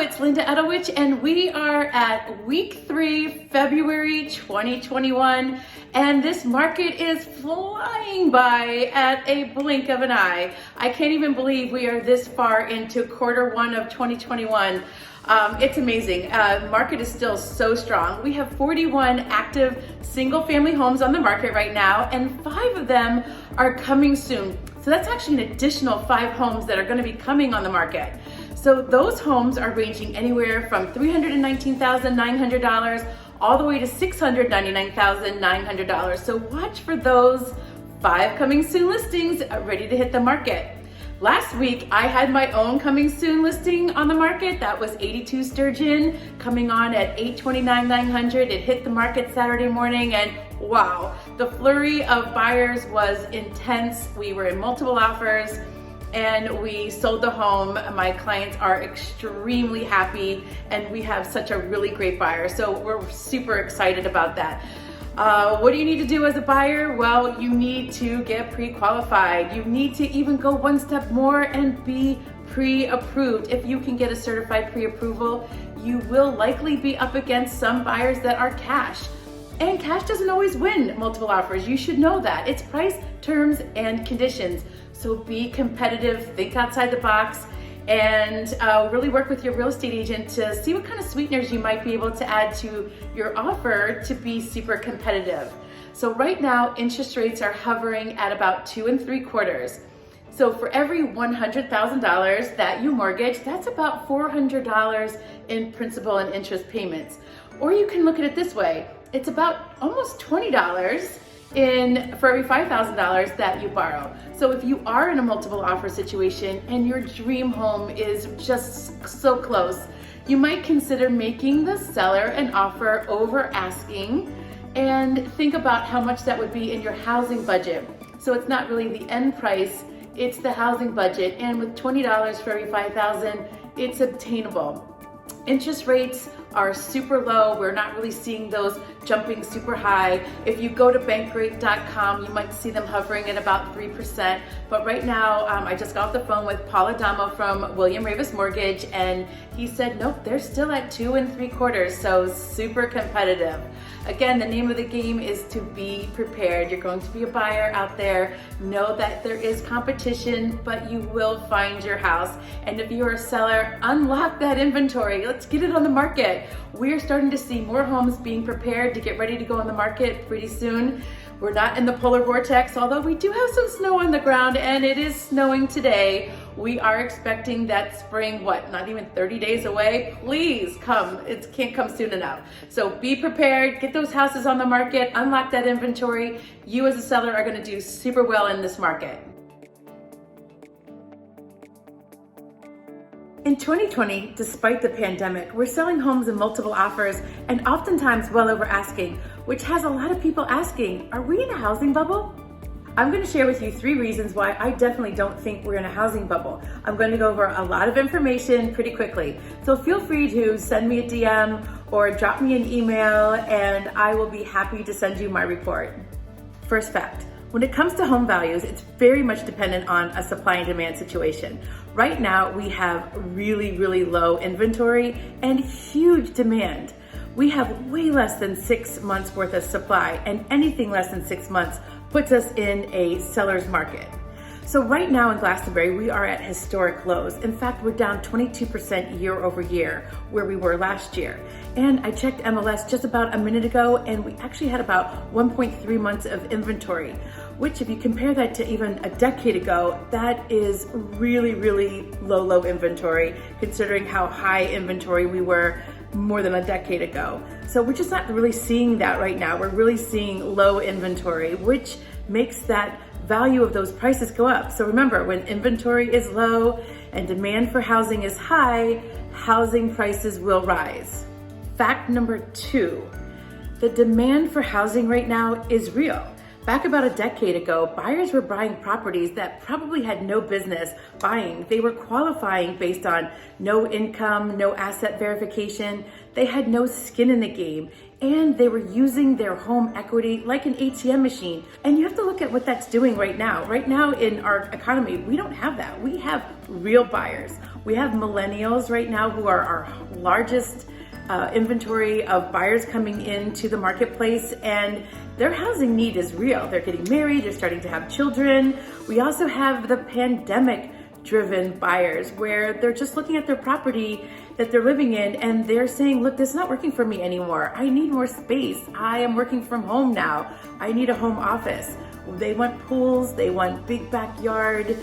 it's Linda Edowich, and we are at week 3, February 2021, and this market is flying by at a blink of an eye. I can't even believe we are this far into Q1 of 2021. It's amazing. Market is still so strong. We have 41 active single-family homes on the market right now, and 5 of them are coming soon. So that's actually an additional 5 homes that are going to be coming on the market. So those homes are ranging anywhere from $319,900 all the way to $699,900. So watch for those 5 coming soon listings ready to hit the market. Last week, I had my own coming soon listing on the market. That was 82 Sturgeon coming on at $829,900. It hit the market Saturday morning, and wow, the flurry of buyers was intense. We were in multiple offers and we sold the home. My clients are extremely happy and we have such a really great buyer. So we're super excited about that. What do you need to do as a buyer? Well, you need to get pre-qualified. You need to even go one step more and be pre-approved. If you can get a certified pre-approval, you will likely be up against some buyers that are cash. And cash doesn't always win multiple offers. You should know that. It's price, terms, and conditions. So be competitive, think outside the box, and really work with your real estate agent to see what kind of sweeteners you might be able to add to your offer to be super competitive. So right now, interest rates are hovering at about 2 3/4. So for every $100,000 that you mortgage, that's about $400 in principal and interest payments. Or you can look at it this way. It's about almost $20 for every $5,000 that you borrow. So if you are in a multiple offer situation and your dream home is just so close, you might consider making the seller an offer over asking and think about how much that would be in your housing budget. So it's not really the end price, it's the housing budget. And with $20 for every $5,000, it's obtainable. Interest rates are super low. We're not really seeing those jumping super high. If you go to bankrate.com, you might see them hovering at about 3%. But right now, I just got off the phone with Paul Adamo from William Ravis Mortgage, and he said, nope, they're still at 2 3/4, so super competitive. Again, the name of the game is to be prepared. You're going to be a buyer out there. Know that there is competition, but you will find your house. And if you're a seller, unlock that inventory. Let's get it on the market. We're starting to see more homes being prepared to get ready to go on the market pretty soon. We're not in the polar vortex, although we do have some snow on the ground, and it is snowing today. We are expecting that spring, not even 30 days away? Please come, it can't come soon enough. So be prepared, get those houses on the market, unlock that inventory. You as a seller are gonna do super well in this market. In 2020, despite the pandemic, we're selling homes in multiple offers and oftentimes well over asking, which has a lot of people asking, are we in a housing bubble? I'm going to share with you 3 reasons why I definitely don't think we're in a housing bubble. I'm going to go over a lot of information pretty quickly. So feel free to send me a DM or drop me an email and I will be happy to send you my report. First fact. When it comes to home values, it's very much dependent on a supply and demand situation. Right now, we have really, really low inventory and huge demand. We have way less than 6 months worth of supply, and anything less than 6 months puts us in a seller's market. So right now in Glastonbury, we are at historic lows. In fact, we're down 22% year over year where we were last year. And I checked MLS just about a minute ago, and we actually had about 1.3 months of inventory, which if you compare that to even a decade ago, that is really, really low inventory considering how high inventory we were more than a decade ago. So we're just not really seeing that right now. We're really seeing low inventory, which makes that value of those prices go up. So remember, when inventory is low and demand for housing is high, housing prices will rise. Fact number 2, the demand for housing right now is real. Back about a decade ago, buyers were buying properties that probably had no business buying. They were qualifying based on no income, no asset verification. They had no skin in the game, and they were using their home equity like an ATM machine. And you have to look at what that's doing right now. Right now in our economy, we don't have that. We have real buyers. We have millennials right now who are our largest inventory of buyers coming into the marketplace, and their housing need is real. They're getting married, they're starting to have children. We also have the pandemic driven buyers where they're just looking at their property that they're living in and they're saying, look, this is not working for me anymore. I need more space. I am working from home now. I need a home office. They want pools, they want big backyard,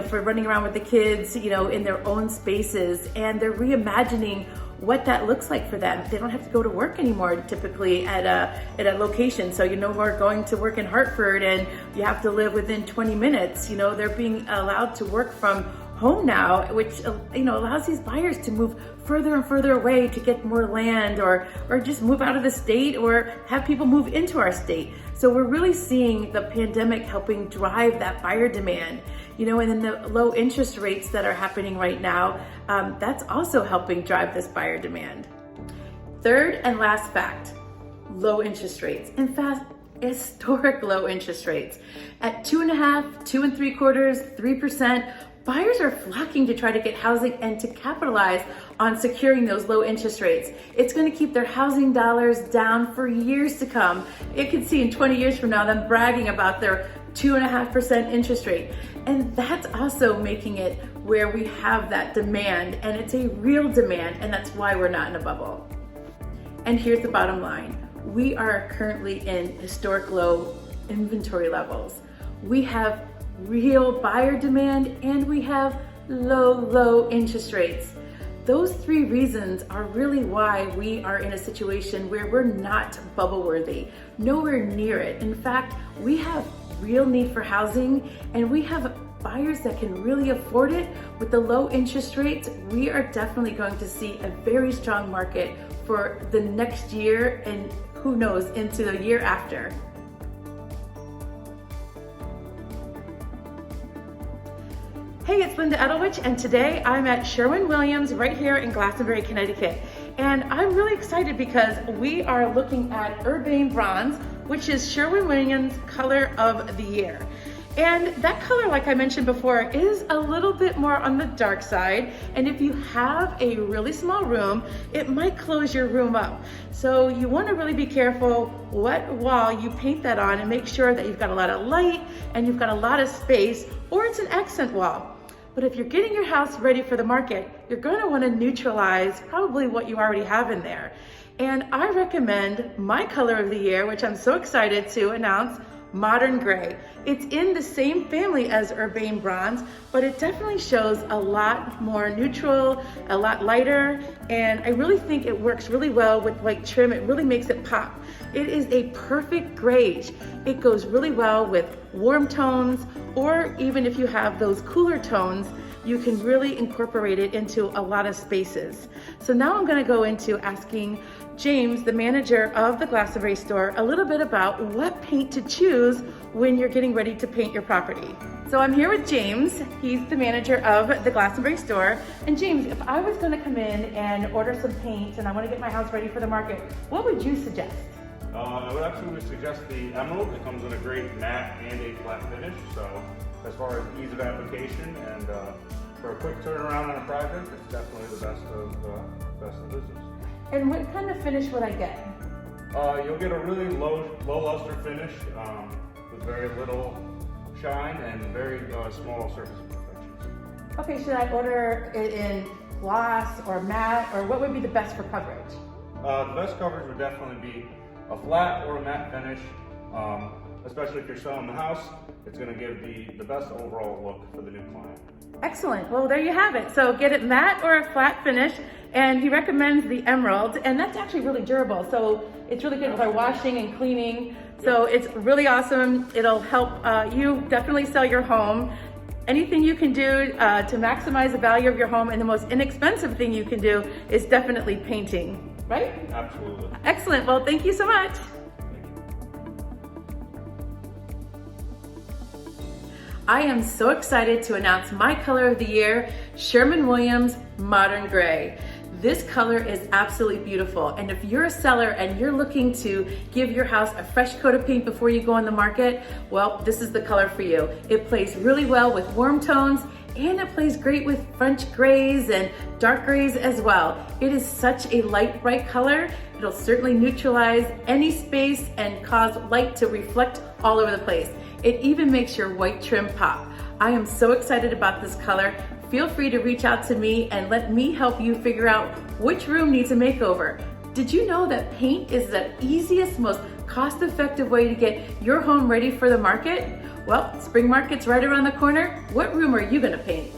for running around with the kids, in their own spaces, and they're reimagining what that looks like for them. They don't have to go to work anymore typically at a location. So we're going to work in Hartford and you have to live within 20 minutes. They're being allowed to work from home now, which allows these buyers to move further and further away to get more land or just move out of the state or have people move into our state. So we're really seeing the pandemic helping drive that buyer demand, and then the low interest rates that are happening right now, that's also helping drive this buyer demand. Third and last fact, low interest rates. In fact, historic low interest rates. At 2.5%, 2.75%, 3%, buyers are flocking to try to get housing and to capitalize on securing those low interest rates. It's going to keep their housing dollars down for years to come. It could see in 20 years from now them bragging about their 2.5% interest rate. And that's also making it where we have that demand, and it's a real demand, and that's why we're not in a bubble. And here's the bottom line. We are currently in historic low inventory levels. We have real buyer demand and we have low interest rates. Those three reasons are really why we are in a situation where we're not bubble worthy, nowhere near it. In fact, we have real need for housing and we have buyers that can really afford it. With the low interest rates, we are definitely going to see a very strong market for the next year and who knows, into the year after. Hey, it's Linda Edelwich, and today I'm at Sherwin Williams right here in Glastonbury, Connecticut. And I'm really excited because we are looking at Urbane Bronze, which is Sherwin Williams' color of the year. And that color, like I mentioned before, is a little bit more on the dark side. And if you have a really small room, it might close your room up. So you want to really be careful what wall you paint that on and make sure that you've got a lot of light and you've got a lot of space, or it's an accent wall. But if you're getting your house ready for the market, you're going to want to neutralize probably what you already have in there. And I recommend my color of the year, which I'm so excited to announce, Modern Gray. It's in the same family as Urbane Bronze, but it definitely shows a lot more neutral, a lot lighter, and I really think it works really well with white trim. It really makes it pop. It is a perfect grayish. It goes really well with warm tones, or even if you have those cooler tones, you can really incorporate it into a lot of spaces. So now I'm going to go into asking James, the manager of the Glastonbury store, a little bit about what paint to choose when you're getting ready to paint your property. So I'm here with James. He's the manager of the Glastonbury store. And James, if I was going to come in and order some paint and I want to get my house ready for the market, what would you suggest? I would absolutely suggest the Emerald. It comes in a great matte and a flat finish. So as far as ease of application and for a quick turnaround on a project, it's definitely the best of business. And what kind of finish would I get? You'll get a really low luster finish with very little shine and very small surface imperfections. Okay, should I order it in gloss or matte, or what would be the best for coverage? The best coverage would definitely be a flat or a matte finish, especially if you're selling the house. It's going to give the best overall look for the new client. Excellent. Well, there you have it. So get it matte or a flat finish, and he recommends the Emerald, and that's actually really durable. So it's really good with our washing and cleaning. So it's really awesome. It'll help you definitely sell your home. Anything you can do to maximize the value of your home, and the most inexpensive thing you can do is definitely painting, right? Absolutely. Excellent. Well, thank you so much. I am so excited to announce my color of the year, Sherwin Williams Modern Gray. This color is absolutely beautiful, and if you're a seller and you're looking to give your house a fresh coat of paint before you go on the market, well, this is the color for you. It plays really well with warm tones, and it plays great with French grays and dark grays as well. It is such a light, bright color. It'll certainly neutralize any space and cause light to reflect all over the place. It even makes your white trim pop. I am so excited about this color. Feel free to reach out to me and let me help you figure out which room needs a makeover. Did you know that paint is the easiest, most cost-effective way to get your home ready for the market? Well, spring market's right around the corner. What room are you gonna paint?